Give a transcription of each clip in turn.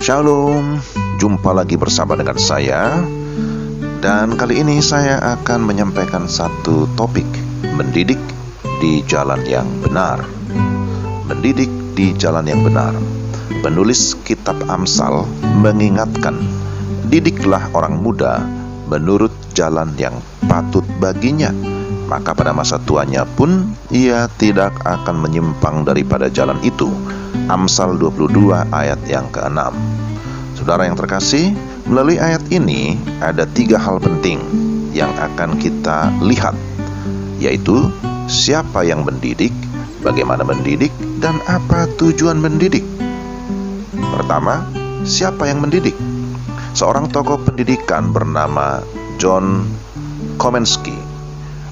Shalom, jumpa lagi bersama dengan saya. Dan kali ini saya akan menyampaikan satu topik, mendidik di jalan yang benar. Mendidik di jalan yang benar. Penulis kitab Amsal mengingatkan, didiklah orang muda menurut jalan yang patut baginya, maka pada masa tuanya pun ia tidak akan menyimpang daripada jalan itu. Amsal 22 ayat yang ke-6. Saudara yang terkasih, melalui ayat ini ada 3 hal penting yang akan kita lihat, yaitu siapa yang mendidik, bagaimana mendidik, dan apa tujuan mendidik. Pertama, siapa yang mendidik? Seorang tokoh pendidikan bernama John Komensky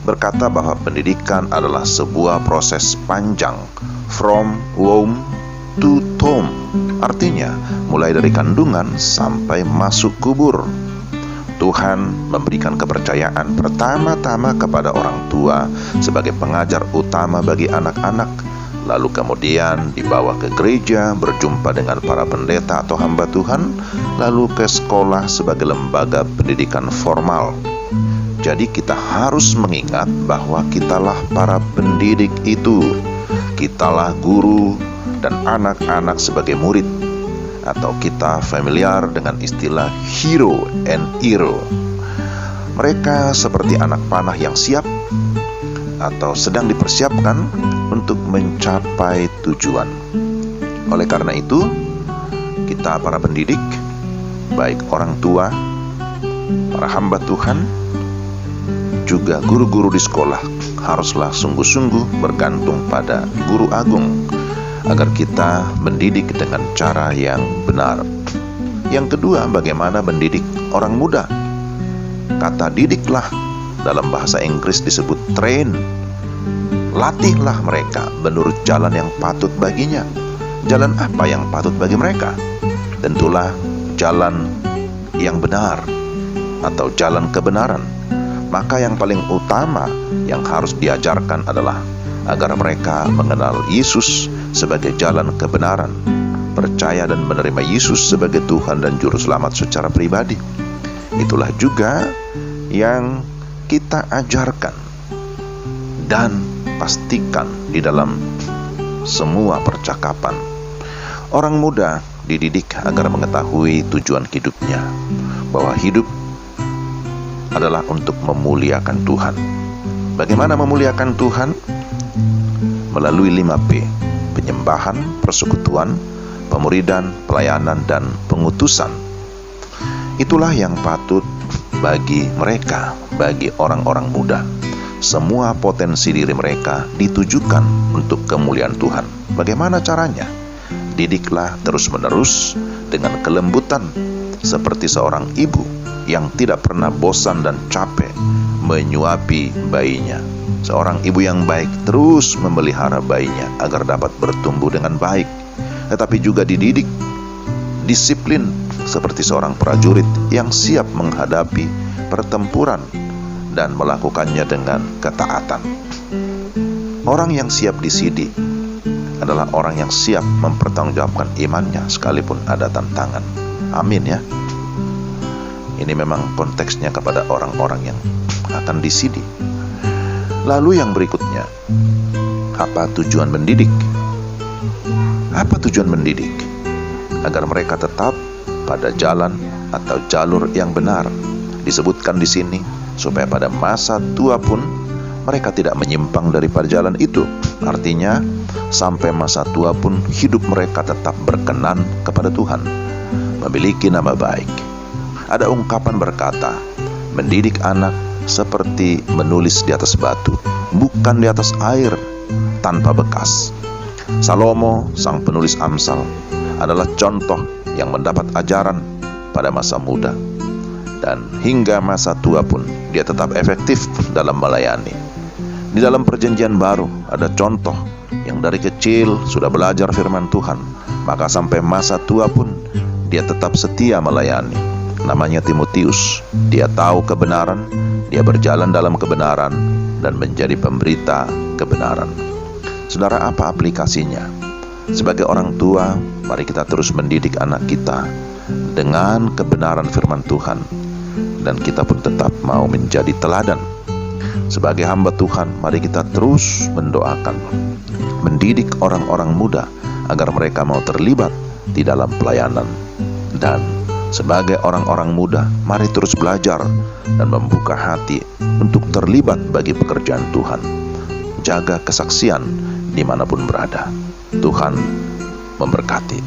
berkata bahwa pendidikan adalah sebuah proses panjang, from womb to tomb. Artinya, mulai dari kandungan sampai masuk kubur. Tuhan memberikan kepercayaan pertama-tama kepada orang tua sebagai pengajar utama bagi anak-anak, lalu kemudian dibawa ke gereja berjumpa dengan para pendeta atau hamba Tuhan, lalu ke sekolah sebagai lembaga pendidikan formal. Jadi kita harus mengingat bahwa kitalah para pendidik itu. Kitalah guru dan anak-anak sebagai murid, atau kita familiar dengan istilah hero and hero. Mereka seperti anak panah yang siap atau sedang dipersiapkan untuk mencapai tujuan. Oleh karena itu, kita para pendidik, baik orang tua, para hamba Tuhan, juga guru-guru di sekolah, haruslah sungguh-sungguh bergantung pada guru agung agar kita mendidik dengan cara yang benar. Yang kedua, bagaimana mendidik orang muda? Kata didiklah dalam bahasa Inggris disebut train. Latihlah mereka menurut jalan yang patut baginya. Jalan apa yang patut bagi mereka? Tentulah jalan yang benar atau jalan kebenaran. Maka yang paling utama yang harus diajarkan adalah agar mereka mengenal Yesus sebagai jalan kebenaran, percaya dan menerima Yesus sebagai Tuhan dan Juru Selamat secara pribadi. Itulah juga yang kita ajarkan dan pastikan di dalam semua percakapan. Orang muda dididik agar mengetahui tujuan hidupnya, bahwa hidup adalah untuk memuliakan Tuhan. Bagaimana memuliakan Tuhan? Melalui 5P, penyembahan, persekutuan, pemuridan, pelayanan, dan pengutusan. Itulah yang patut bagi mereka, bagi orang-orang muda. Semua potensi diri mereka ditujukan untuk kemuliaan Tuhan. Bagaimana caranya? Didiklah terus-menerus dengan kelembutan, seperti seorang ibu yang tidak pernah bosan dan capek menyuapi bayinya. Seorang ibu yang baik terus memelihara bayinya agar dapat bertumbuh dengan baik, tetapi juga dididik, disiplin seperti seorang prajurit yang siap menghadapi pertempuran dan melakukannya dengan ketaatan. Orang yang siap disidik adalah orang yang siap mempertanggungjawabkan imannya sekalipun ada tantangan. Amin ya. Ini memang konteksnya kepada orang-orang yang akan disidik. Lalu yang berikutnya, apa tujuan mendidik? Apa tujuan mendidik? Agar mereka tetap pada jalan atau jalur yang benar. Disebutkan di sini supaya pada masa tua pun mereka tidak menyimpang daripada jalan itu. Artinya sampai masa tua pun hidup mereka tetap berkenan kepada Tuhan, memiliki nama baik. Ada ungkapan berkata, mendidik anak seperti menulis di atas batu, bukan di atas air tanpa bekas. Salomo, sang penulis Amsal, adalah contoh yang mendapat ajaran pada masa muda, dan hingga masa tua pun dia tetap efektif dalam melayani. Di dalam perjanjian baru ada contoh yang dari kecil sudah belajar firman Tuhan, maka sampai masa tua pun dia tetap setia melayani. Namanya Timotius. Dia tahu kebenaran, dia berjalan dalam kebenaran, dan menjadi pemberita kebenaran. Saudara, apa aplikasinya? Sebagai orang tua, mari kita terus mendidik anak kita dengan kebenaran firman Tuhan, dan kita pun tetap mau menjadi teladan. Sebagai hamba Tuhan, mari kita terus mendoakan, mendidik orang-orang muda agar mereka mau terlibat di dalam pelayanan. Dan sebagai orang-orang muda, mari terus belajar dan membuka hati untuk terlibat bagi pekerjaan Tuhan. Jaga kesaksian dimanapun berada. Tuhan memberkati.